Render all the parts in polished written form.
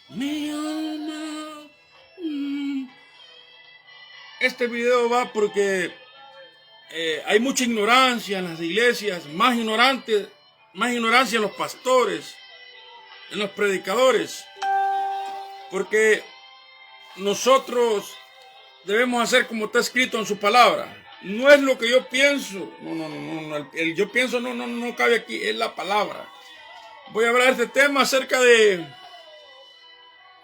Mi alma. Este video va porque hay mucha ignorancia en las iglesias, más ignorancia en los pastores, en los predicadores, porque nosotros debemos hacer como está escrito en su palabra. No es lo que yo pienso, no. El yo pienso no cabe aquí, es la palabra. Voy a hablar de este tema acerca de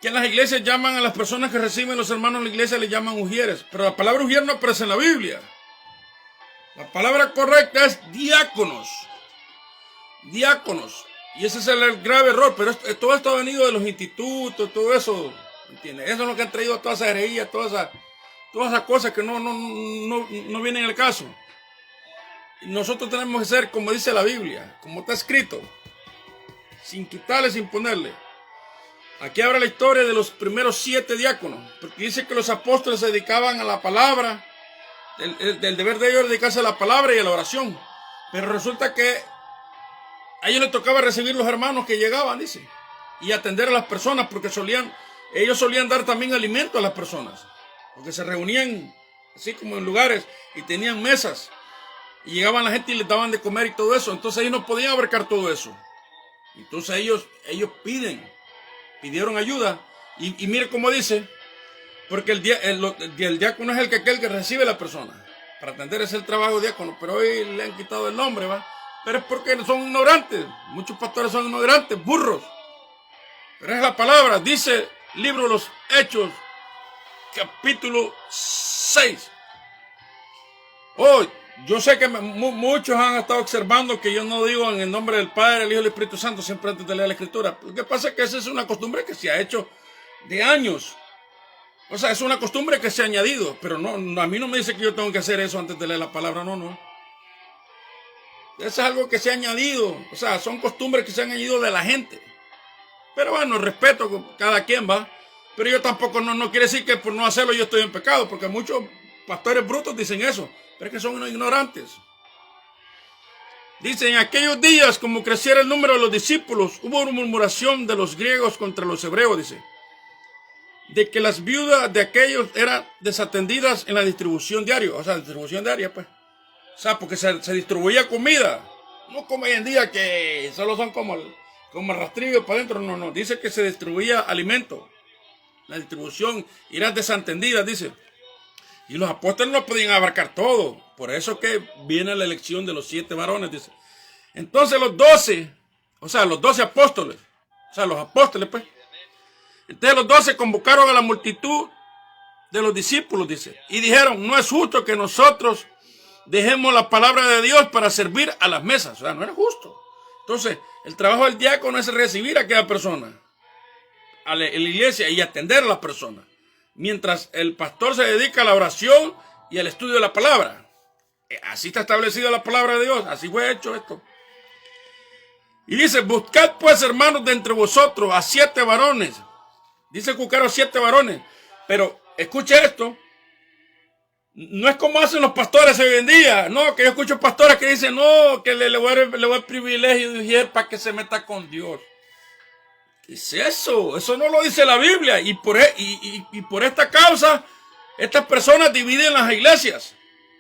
que en las iglesias llaman a las personas que reciben los hermanos de la iglesia, le llaman ujieres, pero la palabra ujier no aparece en la Biblia. La palabra correcta es diáconos. Diáconos. Y ese es el grave error. Pero todo esto ha venido de los institutos, todo eso. ¿Entiendes? Eso es lo que han traído todas esas herejías, todas esas cosas que no vienen al caso. Y nosotros tenemos que ser como dice la Biblia, como está escrito. Sin quitarle, sin ponerle. Aquí habla la historia de los primeros 7 diáconos. Porque dice que los apóstoles se dedicaban a la palabra. Del deber de ellos dedicarse a la palabra y a la oración. Pero resulta que a ellos les tocaba recibir los hermanos que llegaban, dice, y atender a las personas, porque ellos solían dar también alimento a las personas, porque se reunían así como en lugares y tenían mesas, y llegaban la gente y les daban de comer y todo eso. Entonces ellos no podían abarcar todo eso. Entonces ellos pidieron ayuda, y mire cómo dice. Porque el diácono es aquel que recibe a la persona. Para atender es el trabajo de diácono. Pero hoy le han quitado el nombre, ¿va? Pero es porque son ignorantes. Muchos pastores son ignorantes, burros. Pero es la palabra. Dice el libro de los Hechos, capítulo 6. Oh, yo sé que muchos han estado observando que yo no digo en el nombre del Padre, el Hijo y el Espíritu Santo siempre antes de leer la Escritura. Lo que pasa es que esa es una costumbre que se ha hecho de años. O sea, es una costumbre que se ha añadido, pero a mí no me dice que yo tengo que hacer eso antes de leer la palabra, no. Eso es algo que se ha añadido, o sea, son costumbres que se han añadido de la gente. Pero bueno, respeto cada quien, va. Pero yo tampoco, no quiere decir que por no hacerlo yo estoy en pecado, porque muchos pastores brutos dicen eso, pero es que son unos ignorantes. Dice, en aquellos días, como creciera el número de los discípulos, hubo una murmuración de los griegos contra los hebreos, dice, de que las viudas de aquellos eran desatendidas en la distribución diaria. O sea, distribución diaria, pues. O sea, porque se distribuía comida. No como hoy en día que solo son como el rastrillo para adentro. No. Dice que se distribuía alimento. La distribución era desatendida, dice. Y los apóstoles no podían abarcar todo. Por eso que viene la elección de los 7 varones, dice. Entonces los 12 apóstoles. O sea, los apóstoles, pues. Entonces los 12 convocaron a la multitud de los discípulos, dice, y dijeron, no es justo que nosotros dejemos la palabra de Dios para servir a las mesas. O sea, no era justo. Entonces, el trabajo del diácono es recibir a aquella persona en la iglesia y atender a la persona, mientras el pastor se dedica a la oración y al estudio de la palabra. Así está establecida la palabra de Dios, así fue hecho esto. Y dice, buscad pues, hermanos, de entre vosotros a 7 varones. Dice que buscaron 7 varones. Pero escuche esto. No es como hacen los pastores hoy en día. No, que yo escucho pastores que dicen, no, que le voy a dar el privilegio de ujier para que se meta con Dios. ¿Qué es eso? Eso no lo dice la Biblia. Y por esta causa, estas personas dividen las iglesias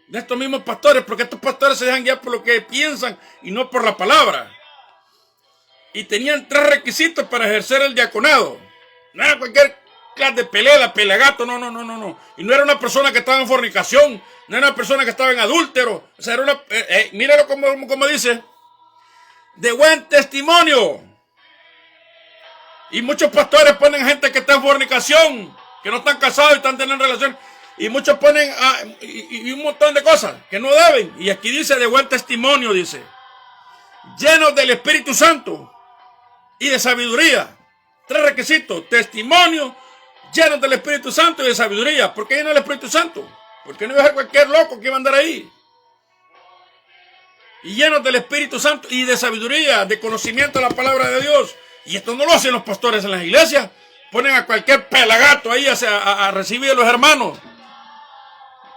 de estos mismos pastores, porque estos pastores se dejan guiar por lo que piensan y no por la palabra. Y tenían 3 requisitos para ejercer el diaconado. No era cualquier clase de pelagato, no. Y no era una persona que estaba en fornicación, no era una persona que estaba en adúltero. O sea, era una, míralo como dice, de buen testimonio. Y muchos pastores ponen gente que está en fornicación, que no están casados y están teniendo relación. Y muchos ponen y un montón de cosas que no deben. Y aquí dice de buen testimonio, dice, llenos del Espíritu Santo y de sabiduría. 3 requisitos: testimonio, llenos del Espíritu Santo y de sabiduría. ¿Por qué lleno del Espíritu Santo? Porque no iba a ser cualquier loco que iba a andar ahí. Y llenos del Espíritu Santo y de sabiduría, de conocimiento de la palabra de Dios. Y esto no lo hacen los pastores en las iglesias. Ponen a cualquier pelagato ahí a recibir a los hermanos.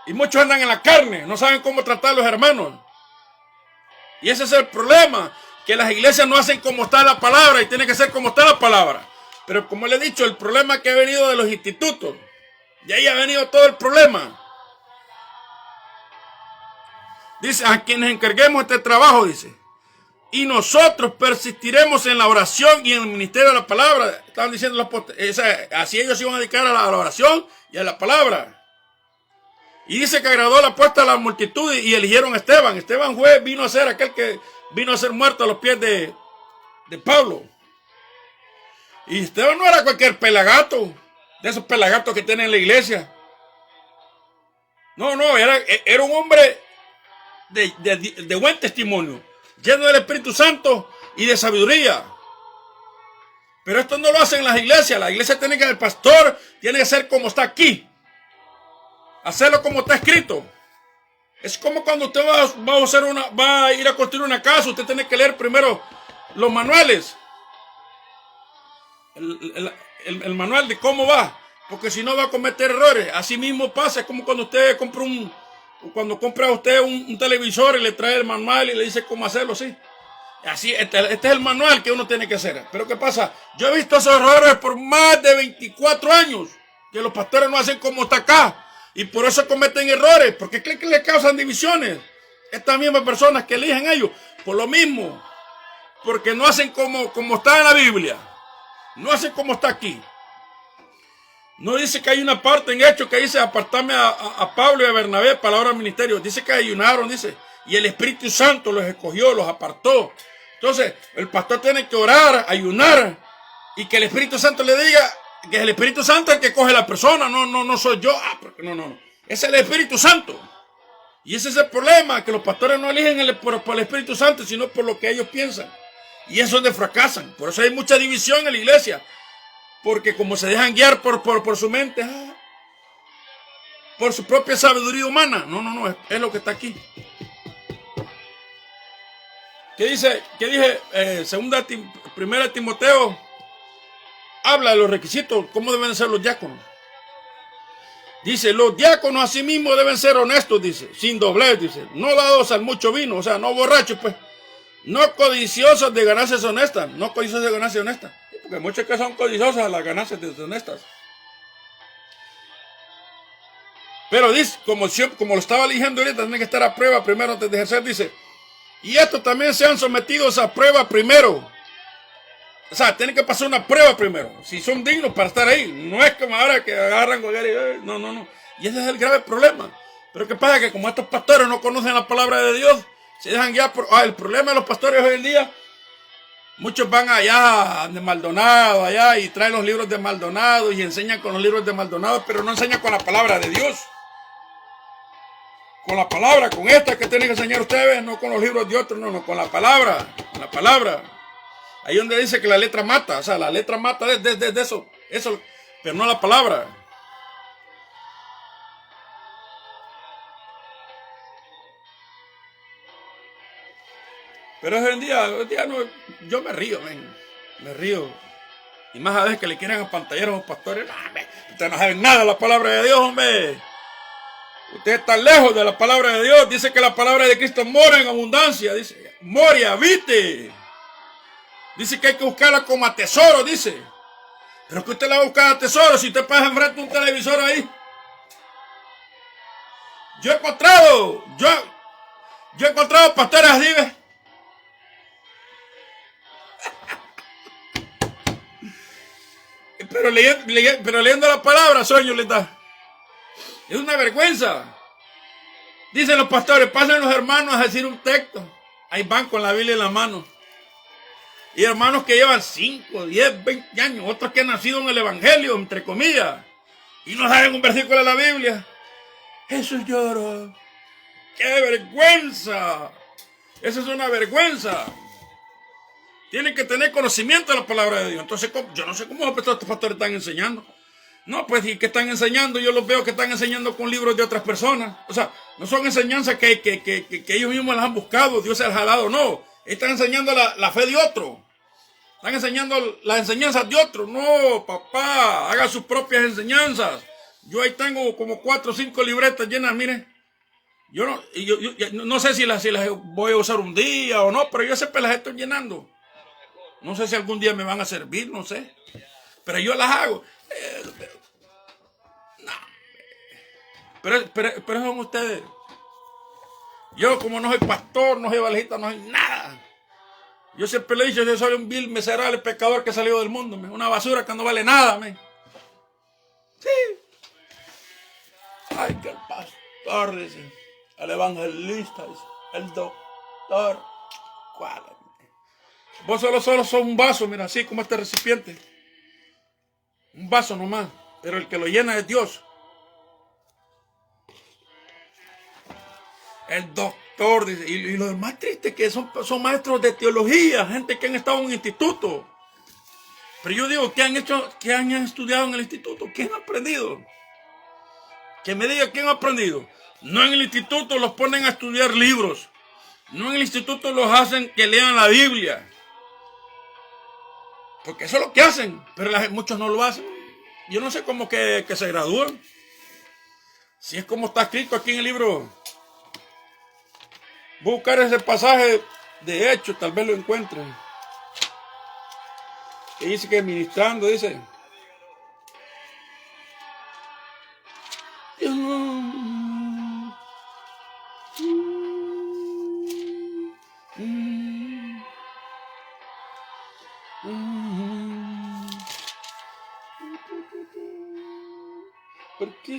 Y muchos andan en la carne, no saben cómo tratar a los hermanos. Y ese es el problema, que las iglesias no hacen como está la palabra y tiene que ser como está la palabra. Pero como le he dicho, el problema que ha venido de los institutos. Y ahí ha venido todo el problema. Dice, a quienes encarguemos este trabajo, dice. Y nosotros persistiremos en la oración y en el ministerio de la palabra. Estaban diciendo los apóstoles. Así ellos se iban a dedicar a la oración y a la palabra. Y dice que agradó la apuesta a la multitud y eligieron a Esteban. Esteban vino a ser aquel que vino a ser muerto a los pies de Pablo. Y Esteban no era cualquier pelagato, de esos pelagatos que tienen en la iglesia. No, era un hombre de buen testimonio, lleno del Espíritu Santo y de sabiduría. Pero esto no lo hacen las iglesias. La iglesia tiene que, el pastor tiene que ser como está aquí. Hacerlo como está escrito. Es como cuando usted va a ir a construir una casa, usted tiene que leer primero los manuales. El manual de cómo va, porque si no va a cometer errores. Así mismo pasa, es como cuando usted compra usted un televisor y le trae el manual y le dice cómo hacerlo, sí. Así, este es el manual que uno tiene que hacer. Pero ¿qué pasa? Yo he visto esos errores por más de 24 años, que los pastores no hacen como está acá, y por eso cometen errores, porque ¿qué le causan divisiones? Estas mismas personas que eligen ellos, por lo mismo, porque no hacen como está en la Biblia. No hacen como está aquí. No dice que hay una parte en Hechos que dice apartarme a Pablo y a Bernabé para la obra del ministerio. Dice que ayunaron, dice. Y el Espíritu Santo los escogió, los apartó. Entonces, el pastor tiene que orar, ayunar. Y que el Espíritu Santo le diga que es el Espíritu Santo el que coge a la persona. No soy yo. No. Es el Espíritu Santo. Y ese es el problema, que los pastores no eligen por el Espíritu Santo, sino por lo que ellos piensan. Y es donde fracasan. Por eso hay mucha división en la iglesia. Porque como se dejan guiar por su mente, por su propia sabiduría humana. No, es lo que está aquí. ¿Qué dice? ¿Qué dije? Primera Timoteo habla de los requisitos, cómo deben ser los diáconos. Dice, los diáconos asimismo deben ser honestos, dice, sin doblez, dice, no dados al mucho vino, o sea, no borrachos, pues. No codiciosos de ganancias honestas. No codiciosos de ganancias honestas. Porque muchos que son codiciosos a las ganancias deshonestas. Pero dice, como lo estaba eligiendo ahorita, tienen que estar a prueba primero antes de ejercer. Dice, y estos también sean sometidos a prueba primero. O sea, tienen que pasar una prueba primero. Si son dignos para estar ahí. No es como ahora que agarran y no. Y ese es el grave problema. Pero ¿qué pasa? Que como estos pastores no conocen la palabra de Dios, se dejan guiar por... el problema de los pastores hoy en día, muchos van allá de Maldonado, allá, y traen los libros de Maldonado y enseñan con los libros de Maldonado, pero no enseñan con la palabra de Dios. Con la palabra, con esta que tienen que enseñar ustedes, no con los libros de otros, no, con la palabra, Ahí donde dice que la letra mata, o sea, la letra mata de eso, pero no la palabra. Pero hoy en día no, yo me río. Y más a veces que le quieren apantallar a los pastores. Ustedes no saben nada de la palabra de Dios, hombre. Ustedes están lejos de la palabra de Dios. Dice que la palabra de Cristo mora en abundancia. Dice, mora, habite. Dice que hay que buscarla como a tesoro, dice. Pero que usted la va a buscar a tesoro si usted pasa enfrente de un televisor ahí. Yo he encontrado pastores así, ¿ves? Pero leyendo la palabra, sueño le da. Es una vergüenza. Dicen los pastores, pasen los hermanos a decir un texto. Ahí van con la Biblia en la mano. Y hermanos que llevan 5, 10, 20 años. Otros que han nacido en el Evangelio, entre comillas. Y no saben un versículo de la Biblia. Eso lloro. ¡Qué vergüenza! Eso es una vergüenza. Tienen que tener conocimiento de la palabra de Dios. Entonces, yo no sé cómo los pastores están enseñando. No, pues, ¿y qué están enseñando? Yo los veo que están enseñando con libros de otras personas. O sea, no son enseñanzas que ellos mismos las han buscado, Dios se las ha dado, no. Están enseñando la fe de otro. Están enseñando las enseñanzas de otro. No, papá, haga sus propias enseñanzas. Yo ahí tengo como 4 o 5 libretas llenas, mire. Yo no sé si las voy a usar un día o no, pero yo siempre las estoy llenando. No sé si algún día me van a servir, no sé. pero yo las hago. No. Pero son ustedes. Yo como no soy pastor, no soy evangelista, no soy nada. Yo siempre le he dicho, yo soy un vil, miserable pecador que ha salido del mundo. Una basura que no vale nada. Sí. Ay, que el pastor, dice. El evangelista, dice. El doctor. ¿Cuál? Vos solo sos un vaso, mira, así como este recipiente. Un vaso nomás. Pero el que lo llena es Dios. El doctor, dice. Y lo más triste es que son maestros de teología, gente que han estado en un instituto. Pero yo digo, ¿qué han hecho? ¿Qué han estudiado en el instituto? ¿Qué han aprendido? Que me diga quién ha aprendido. No en el instituto los ponen a estudiar libros. No en el instituto los hacen que lean la Biblia. Porque eso es lo que hacen. Pero muchos no lo hacen. Yo no sé cómo que se gradúan. Si es como está escrito aquí en el libro. Buscar ese pasaje de Hechos, tal vez lo encuentren. Que dice que ministrando, dice. Porque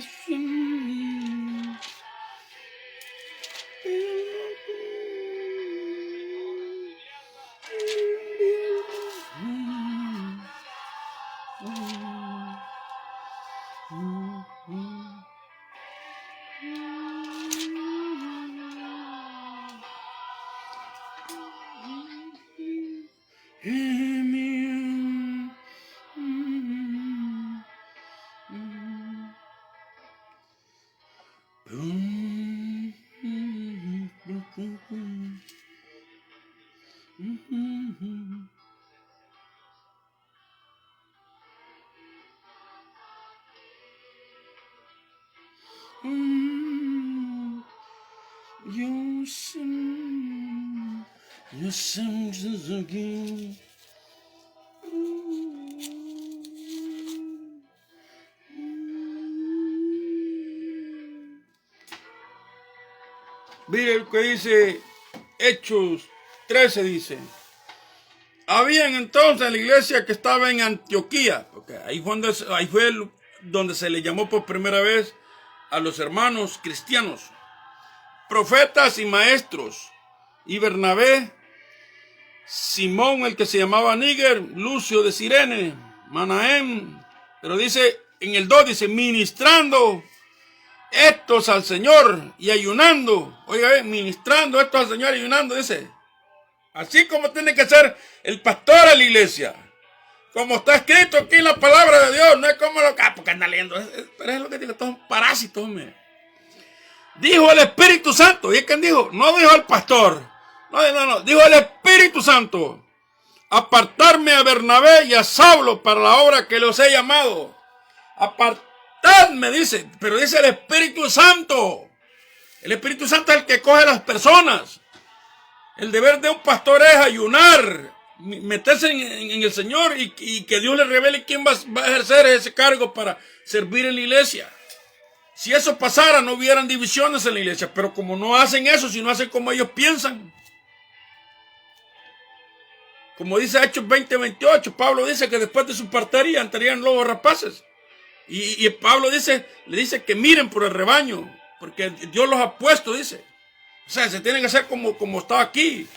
mire lo que dice Hechos 13, dice. Habían entonces en la iglesia que estaba en Antioquía, porque ahí fue donde se le llamó por primera vez a los hermanos cristianos, profetas y maestros, y Bernabé, Simón, el que se llamaba Níger, Lucio de Cirene, Manahem, pero dice en el 2, dice, ministrando estos al Señor y ayunando. Oiga, ministrando estos al Señor y ayunando, dice. Así como tiene que ser el pastor de la iglesia. Como está escrito aquí en la palabra de Dios. No es como lo que porque anda leyendo. Pero es lo que digo, todos son parásitos, hombre. Dijo el Espíritu Santo. ¿Y es quien dijo? No dijo el pastor. No. Dijo el Espíritu Santo. Apartarme a Bernabé y a Saulo para la obra que los he llamado. Apartadme, dice. Pero dice el Espíritu Santo. El Espíritu Santo es el que coge a las personas. El deber de un pastor es ayunar, meterse en el Señor y que Dios le revele quién va a ejercer ese cargo para servir en la iglesia. Si eso pasara, no hubieran divisiones en la iglesia, pero como no hacen eso, sino hacen como ellos piensan. Como dice Hechos 20:28, Pablo dice que después de su partida entrarían lobos rapaces. Y Pablo le dice que miren por el rebaño, porque Dios los ha puesto, dice. O sea, se tienen que hacer como está aquí.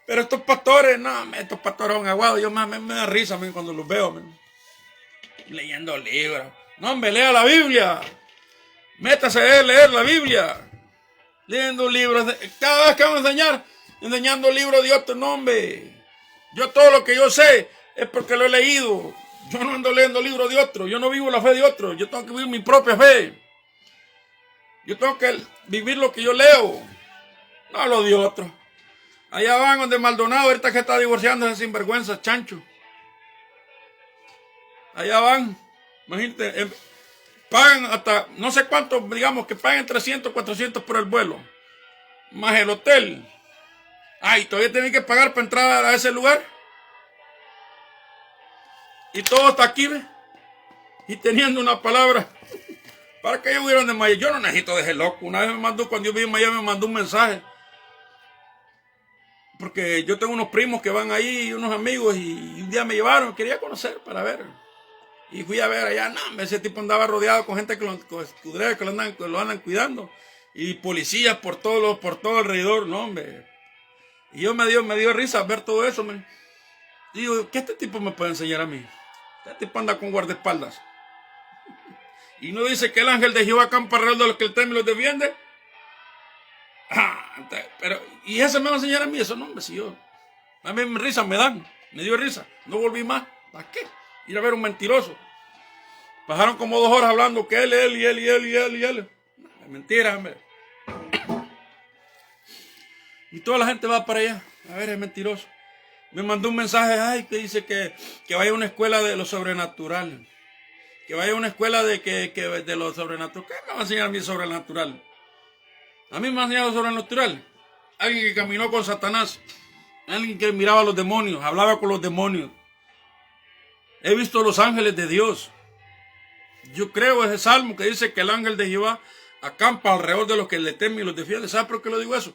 Pero estos pastores, no, estos pastores son aguados. Yo me da risa cuando los veo. Leyendo libros. No, hombre, lea la Biblia. Métase a leer la Biblia. Leyendo libros. Cada vez que vamos a enseñando libros de otro nombre. Yo todo lo que yo sé es porque lo he leído. Yo no ando leyendo libros de otro. Yo no vivo la fe de otro. Yo tengo que vivir mi propia fe. Yo tengo que vivir lo que yo leo. No lo de otro. Allá van donde Maldonado, ahorita que está divorciando ese sinvergüenza, chancho. Allá van. Imagínate, pagan hasta, no sé cuánto, digamos que paguen 300, 400 por el vuelo. Más el hotel. Ay, todavía tienen que pagar para entrar a ese lugar. Y todo está aquí, ¿ve? Y teniendo una palabra para que ellos hubieran de Miami. Yo no necesito de ese loco. Una vez me mandó, cuando yo vi en Miami, me mandó un mensaje. Porque yo tengo unos primos que van ahí, unos amigos, y un día me llevaron, quería conocer para ver. Y fui a ver allá, no, ese tipo andaba rodeado con gente que lo andan cuidando. Y policías por todo alrededor, no, hombre. Y me dio risa ver todo eso, man. Digo, ¿qué este tipo me puede enseñar a mí? Este tipo anda con guardaespaldas. Y no dice que el ángel de Jehová acampa alrededor de los que el teme y los defiende. Pero, ¿y ese me va a enseñar a mí? Eso no, hombre, si yo. A mí risa me dio risa. No volví más. ¿Para qué? Ir a ver un mentiroso. Pasaron como 2 horas hablando que él. Mentira, hombre. Y toda la gente va para allá. A ver, es mentiroso. Me mandó un mensaje, que dice que vaya a una escuela de lo sobrenatural. Que vaya a una escuela de lo sobrenatural. ¿Qué me va a enseñar a mí sobrenatural? A mí me ha enseñado sobrenatural. Alguien que caminó con Satanás. Alguien que miraba a los demonios. Hablaba con los demonios. He visto los ángeles de Dios. Yo creo ese salmo que dice que el ángel de Jehová acampa alrededor de los que le temen y los defiende. ¿Sabes por qué lo digo eso?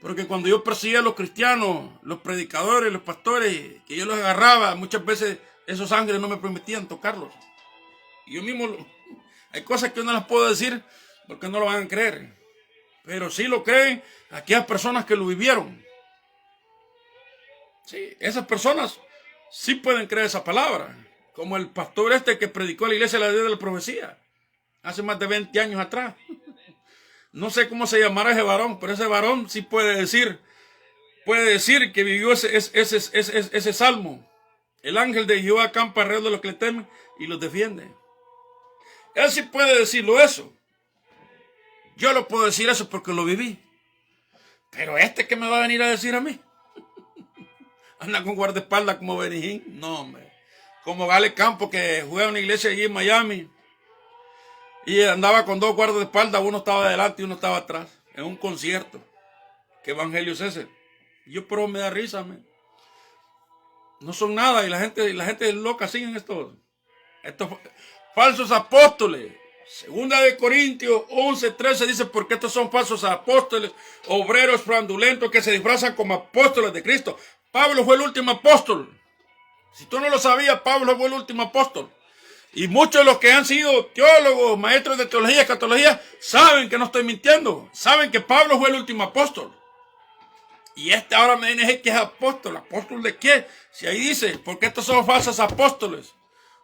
Porque cuando yo perseguía a los cristianos, los predicadores, los pastores, que yo los agarraba, muchas veces esos ángeles no me permitían tocarlos. Y yo mismo, hay cosas que yo no las puedo decir porque no lo van a creer. Pero sí lo creen aquellas personas que lo vivieron. Sí, esas personas sí pueden creer esa palabra. Como el pastor que predicó a la iglesia la de la profecía. Hace más de 20 años atrás. No sé cómo se llamará ese varón, pero ese varón sí puede decir que vivió ese salmo. El ángel de Jehová acampa alrededor de los que le temen y los defiende. Él sí puede decirlo eso. Yo lo puedo decir eso porque lo viví. Pero ¿qué me va a venir a decir a mí? Anda con guardaespaldas como Benijín. No, hombre. Como Gale Campo, que juega en una iglesia allí en Miami. Y andaba con 2 guardaespaldas, uno estaba adelante y uno estaba atrás, en un concierto. ¿Qué evangelio es ese? Yo por eso me da risa, no son nada, y la gente loca siguen estos falsos apóstoles. Segunda de Corintios 11:13 dice, porque estos son falsos apóstoles, obreros fraudulentos que se disfrazan como apóstoles de Cristo. Pablo fue el último apóstol. Si tú no lo sabías, Pablo fue el último apóstol. Y muchos de los que han sido teólogos, maestros de teología, escatología, saben que no estoy mintiendo. Saben que Pablo fue el último apóstol. Y ahora me dice que es apóstol. ¿Apóstol de qué? Si ahí dice, porque estos son falsos apóstoles.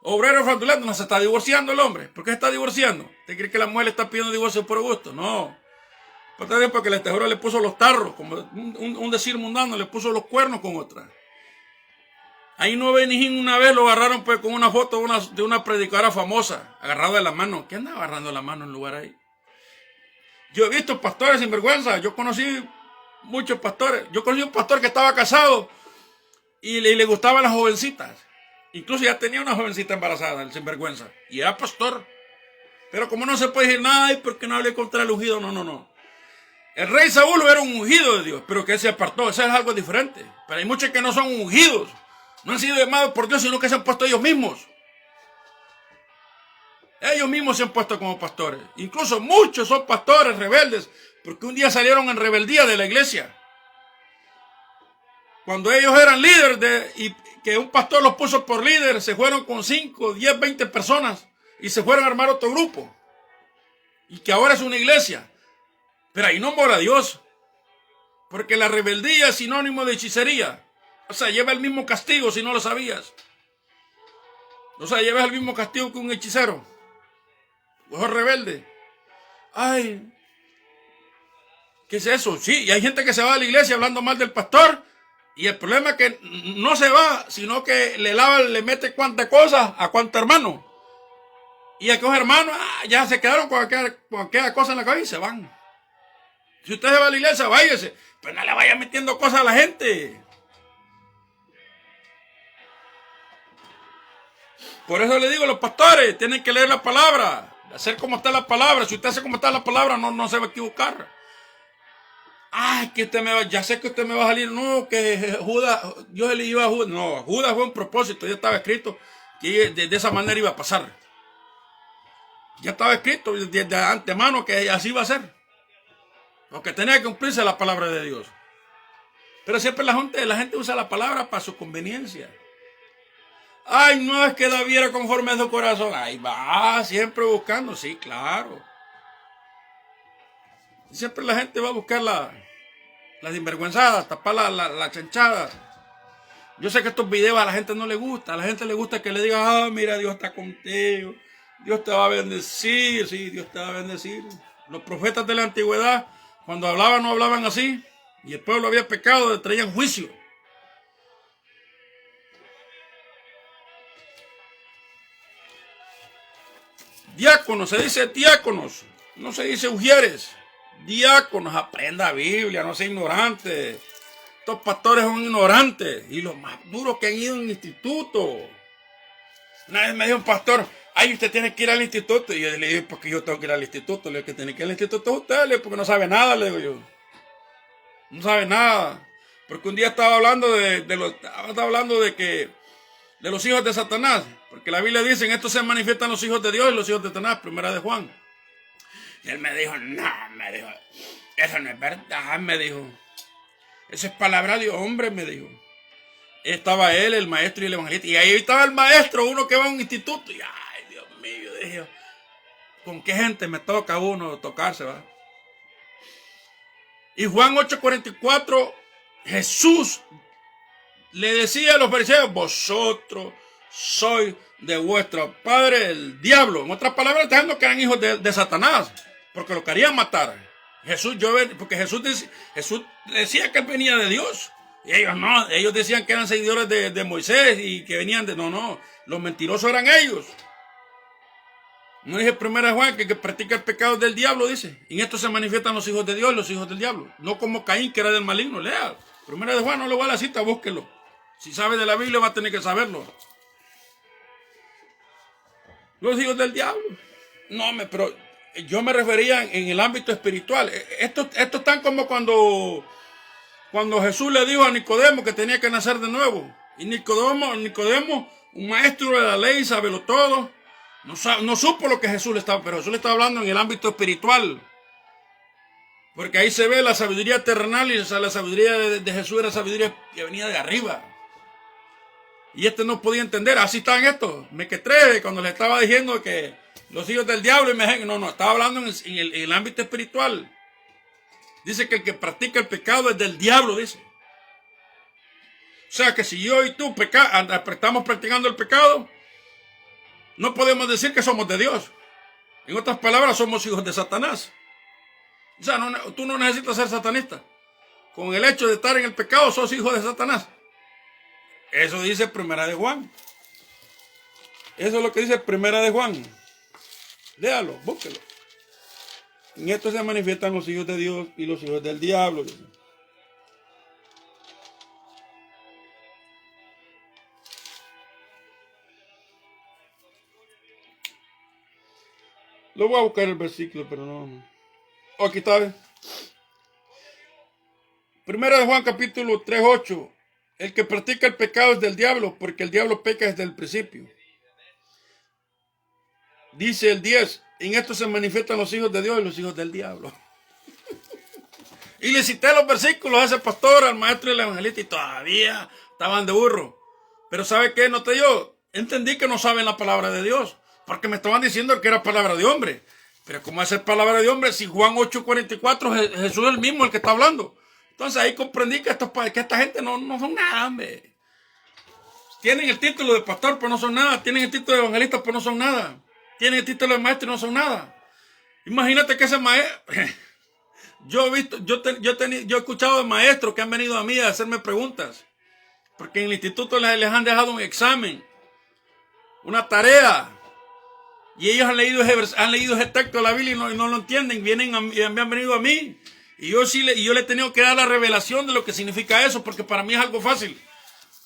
Obreros fraudulentos. No se está divorciando el hombre. ¿Por qué se está divorciando? ¿Usted cree que la mujer le está pidiendo divorcio por gusto? No. Porque el tejero le puso los tarros, como un decir mundano, le puso los cuernos con otra. Ahí no Benijín una vez lo agarraron pues con una foto de una predicadora famosa, agarrado de la mano. ¿Qué anda agarrando la mano en el lugar ahí? Yo he visto pastores sinvergüenza. Yo conocí muchos pastores. Yo conocí un pastor que estaba casado y le gustaban las jovencitas. Incluso ya tenía una jovencita embarazada, el sinvergüenza. Y era pastor. Pero como no se puede decir nada, ¿y por qué no hablé contra el ungido? No. El rey Saúl era un ungido de Dios, pero que se apartó. Eso es algo diferente. Pero hay muchos que no son ungidos. No han sido llamados por Dios, sino que se han puesto ellos mismos. Ellos mismos se han puesto como pastores. Incluso muchos son pastores rebeldes, porque un día salieron en rebeldía de la iglesia. Cuando ellos eran líderes y que un pastor los puso por líder, se fueron con 5, 10, 20 personas y se fueron a armar otro grupo. Y que ahora es una iglesia. Pero ahí no mora Dios. Porque la rebeldía es sinónimo de hechicería. O sea, lleva el mismo castigo si no lo sabías. O sea, llevas el mismo castigo que un hechicero. O es rebelde. Ay, ¿qué es eso? Sí, y hay gente que se va a la iglesia hablando mal del pastor. Y el problema es que no se va, sino que le mete cuántas cosas a cuánto hermano. Y aquellos hermanos ya se quedaron con aquella cosa en la cabeza y se van. Si usted se va a la iglesia, váyase. Pero no le vaya metiendo cosas a la gente. Por eso le digo a los pastores, tienen que leer la palabra, hacer como está la palabra. Si usted hace como está la palabra, no se va a equivocar. Ay, que ya sé que usted me va a salir. No, que Judas, yo le iba a Judas. No, Judas fue un propósito, ya estaba escrito que de esa manera iba a pasar. Ya estaba escrito desde antemano que así iba a ser. Porque tenía que cumplirse la palabra de Dios. Pero siempre la gente usa la palabra para su conveniencia. Ay, no, es que David era conforme a su corazón. Ahí va, siempre buscando. Sí, claro. Siempre la gente va a buscar la sinvergüenzada, tapar la chanchada. Yo sé que estos videos a la gente no le gusta. A la gente le gusta que le diga, mira, Dios está contigo. Dios te va a bendecir. Sí, Dios te va a bendecir. Los profetas de la antigüedad, cuando hablaban, no hablaban así. Y el pueblo había pecado, le traían juicio. Diáconos, se dice diáconos, no se dice ujieres. Diáconos, aprenda Biblia, no sea ignorante. Estos pastores son ignorantes y los más duros que han ido en el instituto. Una vez me dijo un pastor, ay, usted tiene que ir al instituto. Y yo le dije, ¿por qué yo tengo que ir al instituto? Le digo, que tiene que ir al instituto es usted, le digo, porque no sabe nada, le digo yo. No sabe nada. Porque un día estaba hablando de los hijos de Satanás. Porque la Biblia dice, en esto se manifiestan los hijos de Dios y los hijos de Satanás, primera de Juan. Y él me dijo, no, eso no es verdad, me dijo. Esa es palabra de hombre, me dijo. Estaba él, el maestro y el evangelista. Y ahí estaba el maestro, uno que va a un instituto. Y ay, Dios mío, dije, ¿con qué gente me toca a uno tocarse, va? Y Juan 8:44, Jesús le decía a los fariseos, vosotros sois de vuestro padre el diablo. En otras palabras, diciendo que eran hijos de Satanás, porque lo querían matar. Porque Jesús decía que él venía de Dios. Y ellos no, ellos decían que eran seguidores de Moisés y que venían no, los mentirosos eran ellos. No dice 1 Juan que practica el pecado del diablo, dice. Y en esto se manifiestan los hijos de Dios y los hijos del diablo. No como Caín, que era del maligno. Lea. 1 Juan, no le voy a la cita, búsquelo. Si sabe de la Biblia va a tener que saberlo. Los hijos del diablo. No, pero yo me refería en el ámbito espiritual. Esto es tan como cuando Jesús le dijo a Nicodemo que tenía que nacer de nuevo. Y Nicodemo, un maestro de la ley, sábelo todo. No supo lo que Jesús le estaba, pero Jesús le estaba hablando en el ámbito espiritual. Porque ahí se ve la sabiduría terrenal y la sabiduría de Jesús era sabiduría que venía de arriba. Y no podía entender, así están estos. Mequetrefes, cuando le estaba diciendo que los hijos del diablo, y no, estaba hablando en el ámbito espiritual. Dice que el que practica el pecado es del diablo, dice. O sea que si yo y tú estamos practicando el pecado, no podemos decir que somos de Dios. En otras palabras, somos hijos de Satanás. O sea, tú no necesitas ser satanista. Con el hecho de estar en el pecado, sos hijo de Satanás. Eso dice 1 de Juan. Eso es lo que dice 1 de Juan. Léalo, búsquelo. En esto se manifiestan los hijos de Dios y los hijos del diablo. Lo voy a buscar el versículo, pero no. Oh, aquí está. 1 de Juan capítulo 3:8. El que practica el pecado es del diablo, porque el diablo peca desde el principio. Dice el 10. En esto se manifiestan los hijos de Dios y los hijos del diablo. Y le cité los versículos a ese pastor, al maestro y al evangelista, y todavía estaban de burro. Pero ¿sabe qué noté yo? Entendí que no saben la palabra de Dios, porque me estaban diciendo que era palabra de hombre. Pero ¿cómo es ser palabra de hombre si Juan 8:44 Jesús es el mismo el que está hablando? Entonces ahí comprendí que esta gente no son nada, hombre. Tienen el título de pastor, pero no son nada. Tienen el título de evangelista, pero no son nada. Tienen el título de maestro y no son nada. Imagínate que ese maestro... Yo he escuchado de maestros que han venido a mí a hacerme preguntas. Porque en el instituto les han dejado un examen, una tarea. Y ellos han leído ese texto de la Biblia y no lo entienden. Me han venido a mí. Y yo le he tenido que dar la revelación de lo que significa eso, porque para mí es algo fácil.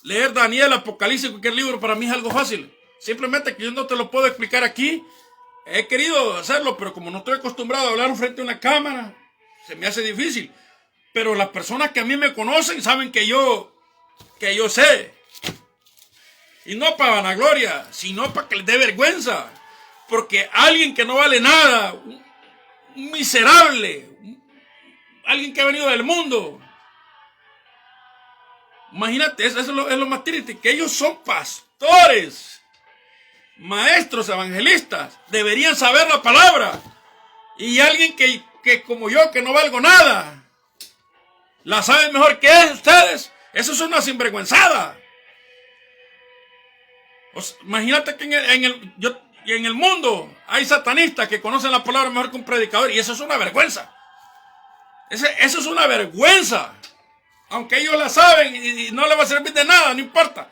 Leer Daniel, Apocalipsis, cualquier libro, para mí es algo fácil. Simplemente que yo no te lo puedo explicar aquí. He querido hacerlo, pero como no estoy acostumbrado a hablar frente a una cámara, se me hace difícil. Pero las personas que a mí me conocen saben que yo sé. Y no para vanagloria, sino para que les dé vergüenza. Porque alguien que no vale nada, un miserable, alguien que ha venido del mundo. Imagínate, eso es lo más triste, que ellos son pastores, maestros, evangelistas, deberían saber la palabra. Y alguien que como yo, que no valgo nada, la sabe mejor que ustedes. Eso es una sinvergüenzada. Imagínate que en el mundo hay satanistas que conocen la palabra mejor que un predicador, y eso es una vergüenza. Eso es una vergüenza. Aunque ellos la saben y no le va a servir de nada, no importa.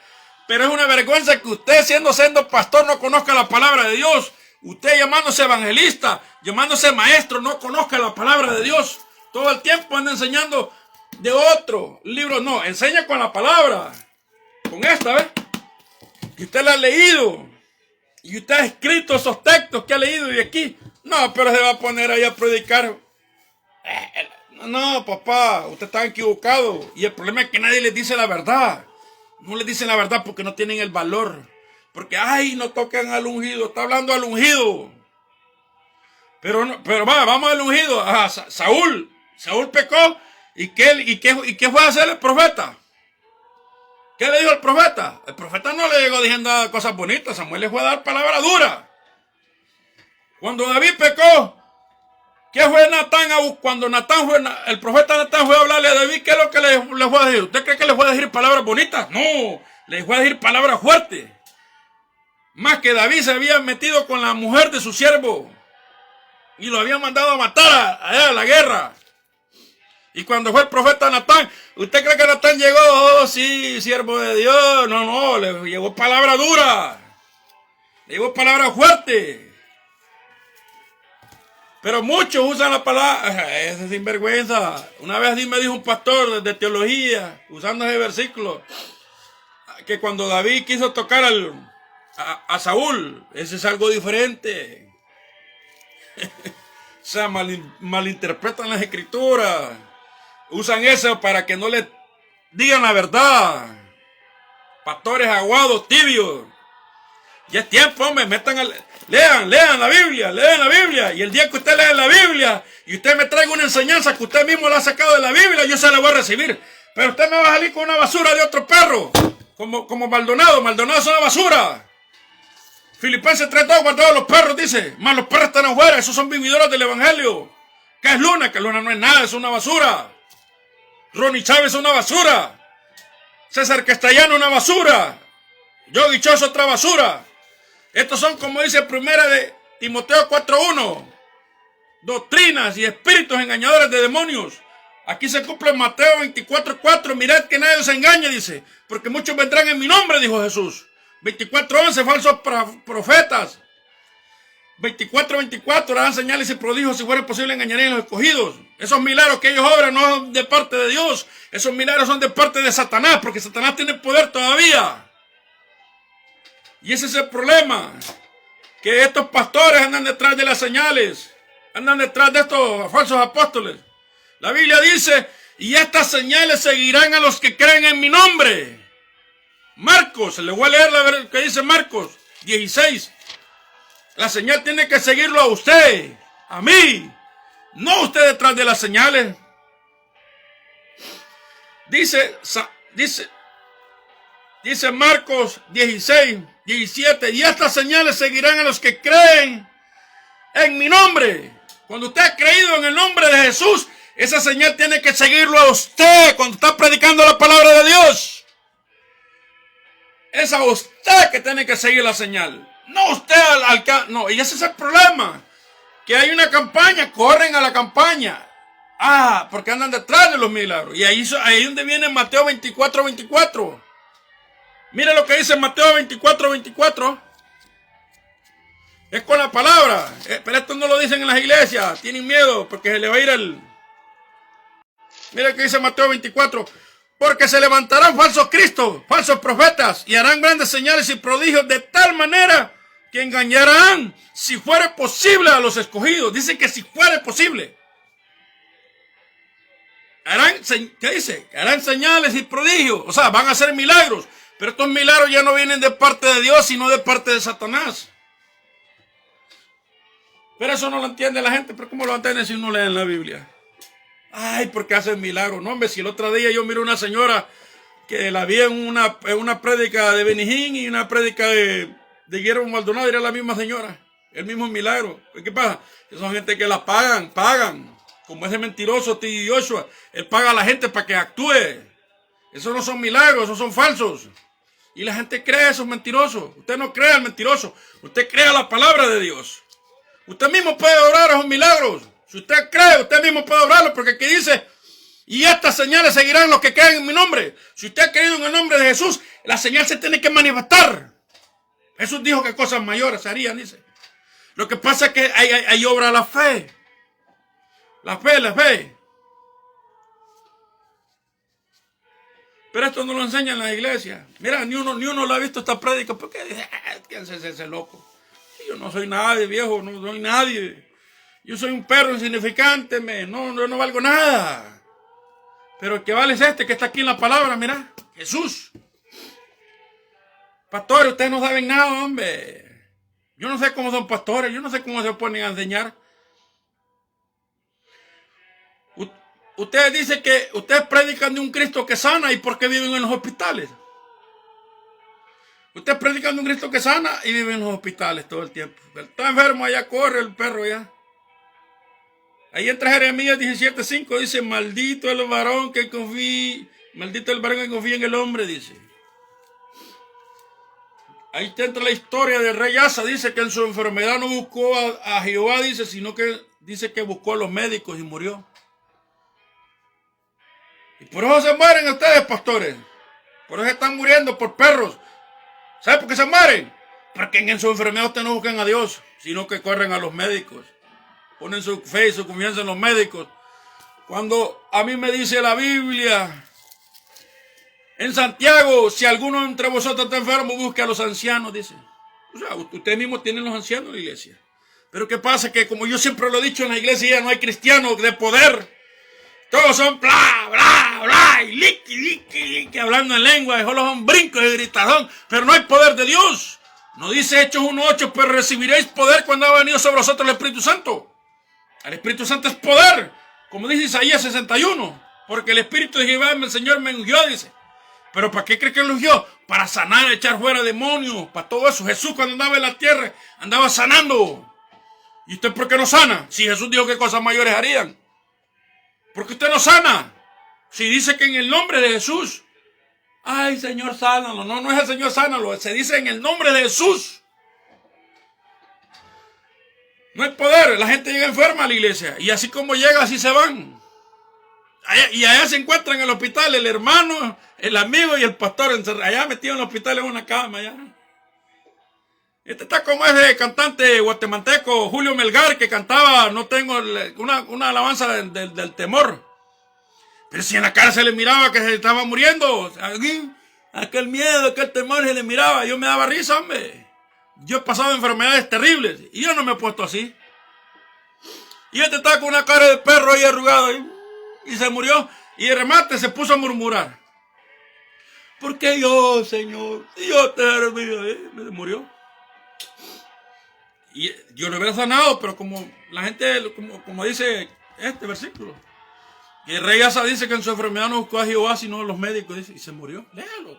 Pero es una vergüenza que usted, siendo pastor, no conozca la palabra de Dios. Usted, llamándose evangelista, llamándose maestro, no conozca la palabra de Dios. Todo el tiempo anda enseñando de otro libro. No, enseña con la palabra. Con esta, ¿ves? Y usted la ha leído. Y usted ha escrito esos textos que ha leído y aquí. No, pero se va a poner ahí a predicar. No, papá, usted está equivocado. Y el problema es que nadie les dice la verdad. No les dicen la verdad porque no tienen el valor. Porque, ay, no tocan al ungido. Está hablando al ungido. Pero vamos al ungido. Ajá, Saúl pecó. ¿Y qué fue a hacer el profeta? ¿Qué le dijo el profeta? El profeta no le llegó diciendo cosas bonitas. Samuel le fue a dar palabra dura. Cuando David pecó, ¿qué fue Natán? Cuando el profeta Natán fue a hablarle a David, ¿qué es lo que le fue a decir? ¿Usted cree que le fue a decir palabras bonitas? No, le fue a decir palabras fuertes. Más que David se había metido con la mujer de su siervo y lo había mandado a matar allá a la guerra. Y cuando fue el profeta Natán, ¿usted cree que Natán llegó? Oh, sí, siervo de Dios. No, le llegó palabra dura. Le llegó palabra fuerte. Pero muchos usan la palabra, esa es sinvergüenza. Una vez me dijo un pastor de teología, usando ese versículo, que cuando David quiso tocar a Saúl, ese es algo diferente. O sea, malinterpretan las escrituras. Usan eso para que no le digan la verdad. Pastores aguados, tibios. Ya es tiempo, hombre, lean la Biblia. Y el día que usted lee la Biblia y usted me traiga una enseñanza que usted mismo la ha sacado de la Biblia, yo se la voy a recibir. Pero usted me va a salir con una basura de otro perro, como Maldonado. Maldonado es una basura. Filipenses 3:2, guardados los perros, dice. Más los perros están afuera, esos son vividores del evangelio. ¿Qué es Luna? Que Luna no es nada, es una basura. Ronnie Chávez es una basura. César Castellano una basura. Yogi Cho es otra basura. Estos son, como dice primera de Timoteo 4:1, doctrinas y espíritus engañadores de demonios. Aquí se cumple Mateo 24:4. Mirad que nadie os engañe, dice, porque muchos vendrán en mi nombre, dijo Jesús. 24:11, falsos profetas. 24:24, harán señales y prodigios, si fuera posible engañarían a los escogidos. Esos milagros que ellos obran no son de parte de Dios. Esos milagros son de parte de Satanás, porque Satanás tiene poder todavía. Y ese es el problema, que estos pastores andan detrás de las señales, andan detrás de estos falsos apóstoles. La Biblia dice, y estas señales seguirán a los que creen en mi nombre. Marcos, le voy a leer lo que dice Marcos 16. La señal tiene que seguirlo a usted, a mí, no usted detrás de las señales. Dice Marcos 16:17, y estas señales seguirán a los que creen en mi nombre. Cuando usted ha creído en el nombre de Jesús, esa señal tiene que seguirlo a usted cuando está predicando la palabra de Dios. Es a usted que tiene que seguir la señal, no usted no, y ese es el problema, que hay una campaña, corren a la campaña. Porque andan detrás de los milagros. Y ahí es donde viene Mateo 24:24. Mira lo que dice Mateo 24:24. Es con la palabra. Pero esto no lo dicen en las iglesias. Tienen miedo porque se le va a ir el... Mira lo que dice Mateo 24. Porque se levantarán falsos cristos, falsos profetas, y harán grandes señales y prodigios de tal manera que engañarán, si fuere posible, a los escogidos. Dice que si fuere posible. ¿Qué dice? Harán señales y prodigios. O sea, van a hacer milagros. Pero estos milagros ya no vienen de parte de Dios, sino de parte de Satanás. Pero eso no lo entiende la gente. ¿Pero cómo lo entiende si uno lee en la Biblia? Ay, porque hacen milagros. No, hombre, si el otro día yo miré una señora que la vi en una prédica de Benny Hinn y una prédica de Guillermo Maldonado, era la misma señora. El mismo milagro. ¿Qué pasa? Que son gente que la pagan. Como ese mentiroso T.D. Joshua. Él paga a la gente para que actúe. Esos no son milagros, esos son falsos. Y la gente cree esos mentirosos. Usted no cree al mentiroso. Usted cree a la palabra de Dios. Usted mismo puede orar esos milagros. Si usted cree, usted mismo puede orarlo. Porque aquí dice, y estas señales seguirán los que creen en mi nombre. Si usted ha creído en el nombre de Jesús, la señal se tiene que manifestar. Jesús dijo que cosas mayores se harían, dice. Lo que pasa es que hay obra la fe. La fe. Pero esto no lo enseñan en la iglesia. Mira, ni uno lo ha visto esta prédica. ¿Por qué dice, ¿quién es ese loco? Yo no soy nadie, viejo, no soy nadie. Yo soy un perro insignificante, no valgo nada. Pero el que vale es este que está aquí en la palabra, mira, Jesús. Pastores, ustedes no saben nada, hombre. Yo no sé cómo son pastores, yo no sé cómo se ponen a enseñar. Ustedes dicen que ustedes predican de un Cristo que sana y por qué viven en los hospitales. Ustedes predican de un Cristo que sana y viven en los hospitales todo el tiempo. Está enfermo, allá corre el perro allá. Ahí entra Jeremías 17:5, dice, maldito el varón que confía en el hombre, dice. Ahí entra la historia del rey Asa, dice que en su enfermedad no buscó a Jehová, dice, sino que dice que buscó a los médicos y murió. Y por eso se mueren ustedes, pastores. Por eso están muriendo por perros. ¿Sabe por qué se mueren? Porque en su enfermedad ustedes no buscan a Dios, sino que corren a los médicos. Ponen su fe y su confianza en los médicos. Cuando a mí me dice la Biblia, en Santiago, si alguno entre vosotros está enfermo, busque a los ancianos, dice. O sea, ustedes mismos tienen los ancianos en la iglesia. Pero ¿qué pasa? Que como yo siempre lo he dicho, en la iglesia ya no hay cristianos de poder. Todos son bla, bla, bla, y liqui, hablando en lengua, solo son brincos y gritazón, pero no hay poder de Dios. No dice Hechos 1:8, pero recibiréis poder cuando ha venido sobre vosotros el Espíritu Santo. El Espíritu Santo es poder, como dice Isaías 61, porque el Espíritu de Jehová, el Señor, me ungió, dice. ¿Pero para qué cree que lo ungió? Para sanar, echar fuera demonios, para todo eso. Jesús cuando andaba en la tierra, andaba sanando. ¿Y usted por qué no sana? Si Jesús dijo que cosas mayores harían. ¿Por qué usted no sana? Si dice que en el nombre de Jesús. Ay, Señor, sánalo. No es el Señor, sánalo. Se dice en el nombre de Jesús. No hay poder. La gente llega enferma a la iglesia. Y así como llega, así se van. Y allá se encuentran en el hospital el hermano, el amigo y el pastor. Allá metido en el hospital en una cama. Allá. Este está como ese cantante guatemalteco Julio Melgar que cantaba, no tengo una alabanza del temor. Pero si en la cara se le miraba que se estaba muriendo, aquel miedo, aquel temor se le miraba, yo me daba risa, hombre. Yo he pasado enfermedades terribles y yo no me he puesto así. Y este está con una cara de perro ahí arrugado y se murió y de remate se puso a murmurar. ¿Por qué yo, Señor? Yo te he me murió. Y yo lo hubiera sanado, pero como la gente, como dice este versículo, y el rey Asa dice que en su enfermedad no buscó a Jehová, sino a los médicos, dice, y se murió. Léalo.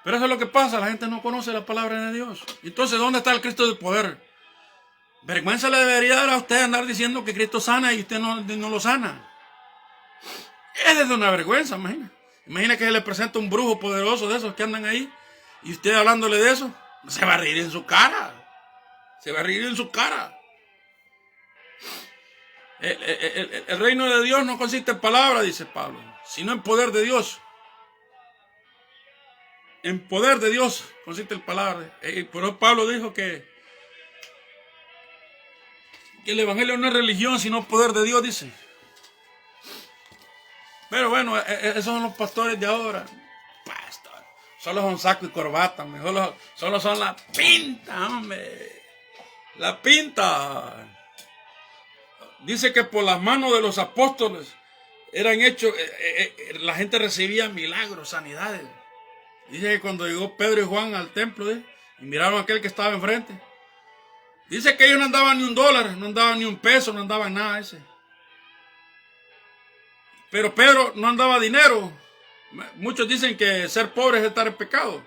Pero eso es lo que pasa, la gente no conoce la palabra de Dios. Entonces, ¿dónde está el Cristo del poder? Vergüenza le debería dar a usted andar diciendo que Cristo sana y usted no lo sana. Es de una vergüenza, imagina. Imagina que se le presenta un brujo poderoso de esos que andan ahí, y usted hablándole de eso. Se va a reír en su cara. Se va a reír en su cara. El reino de Dios no consiste en palabras, dice Pablo, sino en poder de Dios. En poder de Dios consiste en palabras. Por eso Pablo dijo que el evangelio no es religión, sino poder de Dios, dice. Pero bueno, esos son los pastores de ahora. Solo son saco y corbata, hombre. Solo son la pinta, hombre. La pinta. Dice que por las manos de los apóstoles eran hechos, la gente recibía milagros, sanidades. Dice que cuando llegó Pedro y Juan al templo, y miraron a aquel que estaba enfrente, dice que ellos no andaban ni $1, no andaban ni $1, no andaban nada ese. Pero Pedro no andaba dinero. Muchos dicen que ser pobre es estar en pecado.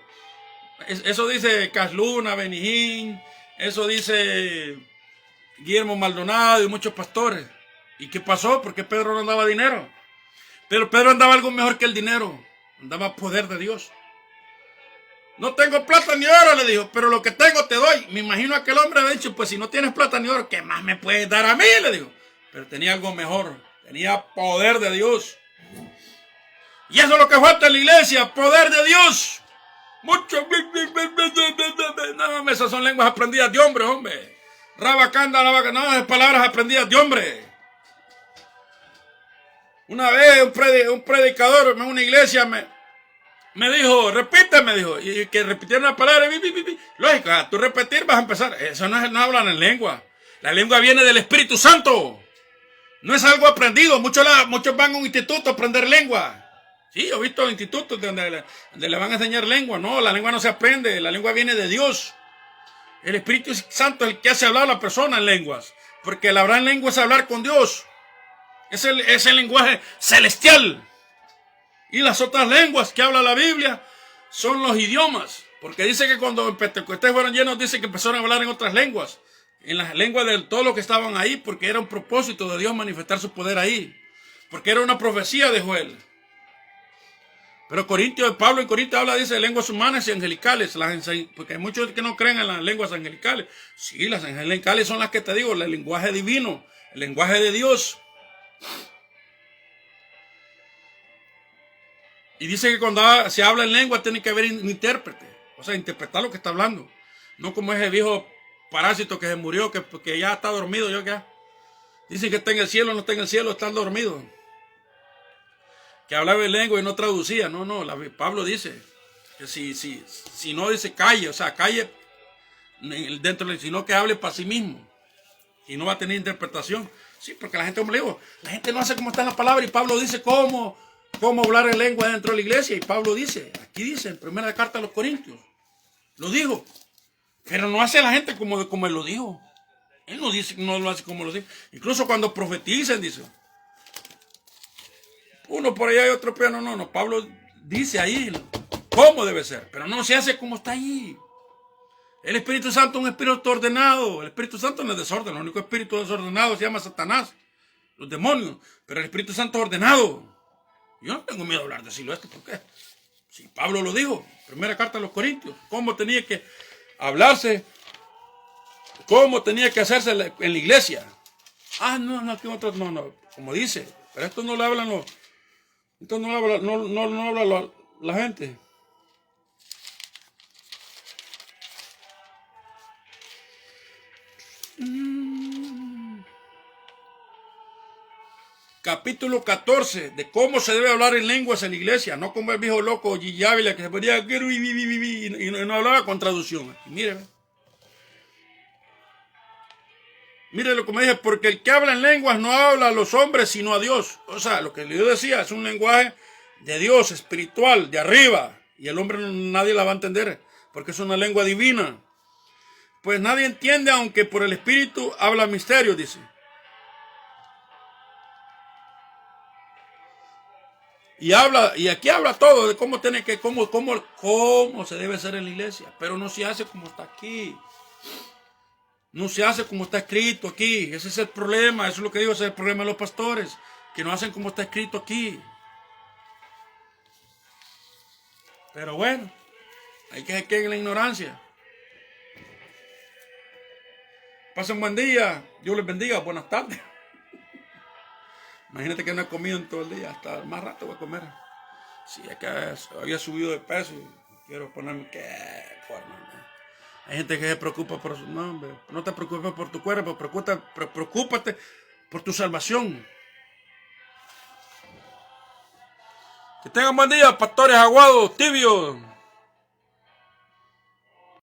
Eso dice Casluna, Benijín, eso dice Guillermo Maldonado y muchos pastores. ¿Y qué pasó? ¿Por qué Pedro no andaba dinero? Pero Pedro andaba algo mejor que el dinero. Andaba poder de Dios. No tengo plata ni oro, le dijo, pero lo que tengo te doy. Me imagino aquel hombre había dicho, pues si no tienes plata ni oro, ¿qué más me puedes dar a mí? Le dijo. Pero tenía algo mejor. Tenía poder de Dios. Y eso es lo que falta en la iglesia, poder de Dios. Mucho. No, esas son lenguas aprendidas de hombres, hombre. Rabacanda, no, es palabras aprendidas de hombre. Una vez un predicador en una iglesia me dijo, repíteme, dijo, y que repitiera una palabra. Lógico, tú repetir vas a empezar. Eso no hablan en lengua. La lengua viene del Espíritu Santo. No es algo aprendido. Muchos van a un instituto a aprender lengua. Sí, yo he visto institutos donde le van a enseñar lengua. No, la lengua no se aprende. La lengua viene de Dios. El Espíritu Santo es el que hace hablar a la persona en lenguas. Porque el hablar en lengua es hablar con Dios. Es el lenguaje celestial. Y las otras lenguas que habla la Biblia son los idiomas. Porque dice que cuando en Pentecostés fueron llenos, dice que empezaron a hablar en otras lenguas. En las lenguas de todos los que estaban ahí, porque era un propósito de Dios manifestar su poder ahí. Porque era una profecía de Joel. Pero Pablo en Corintios habla, dice, de lenguas humanas y angelicales. Porque hay muchos que no creen en las lenguas angelicales. Sí, las angelicales son las que te digo, el lenguaje divino, el lenguaje de Dios. Y dice que cuando se habla en lengua tiene que haber un intérprete. O sea, interpretar lo que está hablando. No como ese viejo parásito que se murió, que ya está dormido. Dicen que está en el cielo, no está en el cielo, está dormido. Que hablaba en lengua y no traducía. No, Pablo dice que si no dice calle, o sea, calle dentro de, sino que hable para sí mismo. Y no va a tener interpretación. Sí, porque la gente, como le digo, la gente no hace como está en la palabra. Y Pablo dice cómo hablar en lengua dentro de la iglesia. Y Pablo dice, aquí dice, en primera carta a los Corintios, lo dijo. Pero no hace la gente como él lo dijo. Él no dice, no lo hace como lo dice. Incluso cuando profetizan, dice. Uno por allá y otro por allá. No. Pablo dice ahí cómo debe ser. Pero no se hace como está ahí. El Espíritu Santo es un espíritu ordenado. El Espíritu Santo no es desorden. El único espíritu desordenado se llama Satanás. Los demonios. Pero el Espíritu Santo es ordenado. Yo no tengo miedo de hablar, decirlo esto. ¿Por qué? Si Pablo lo dijo. Primera carta a los Corintios. Cómo tenía que hablarse. Cómo tenía que hacerse en la iglesia. No. Como dice. Pero esto no lo hablan los... Esto no habla la gente. Capítulo 14 de cómo se debe hablar en lenguas en la iglesia, no como el viejo loco Gigi Ávila que se ponía y no hablaba con traducción. Mire lo que me dije, porque el que habla en lenguas no habla a los hombres sino a Dios. O sea, lo que yo decía es un lenguaje de Dios, espiritual, de arriba, y el hombre nadie la va a entender porque es una lengua divina. Pues nadie entiende, aunque por el Espíritu habla misterios, dice. Y aquí habla todo de cómo se debe hacer en la iglesia, pero no se hace como está aquí. No se hace como está escrito aquí. Ese es el problema, eso es lo que digo, ese es el problema de los pastores, que no hacen como está escrito aquí. Pero bueno, hay que quedar en la ignorancia. Pasen buen día, Dios les bendiga, buenas tardes. Imagínate que no he comido en todo el día, hasta más rato voy a comer. Sí, es que había subido de peso y quiero ponerme qué forma. Hay gente que se preocupa por su nombre. No te preocupes por tu cuerpo, preocúpate por tu salvación. Que tengan buen día, pastores aguados, tibios.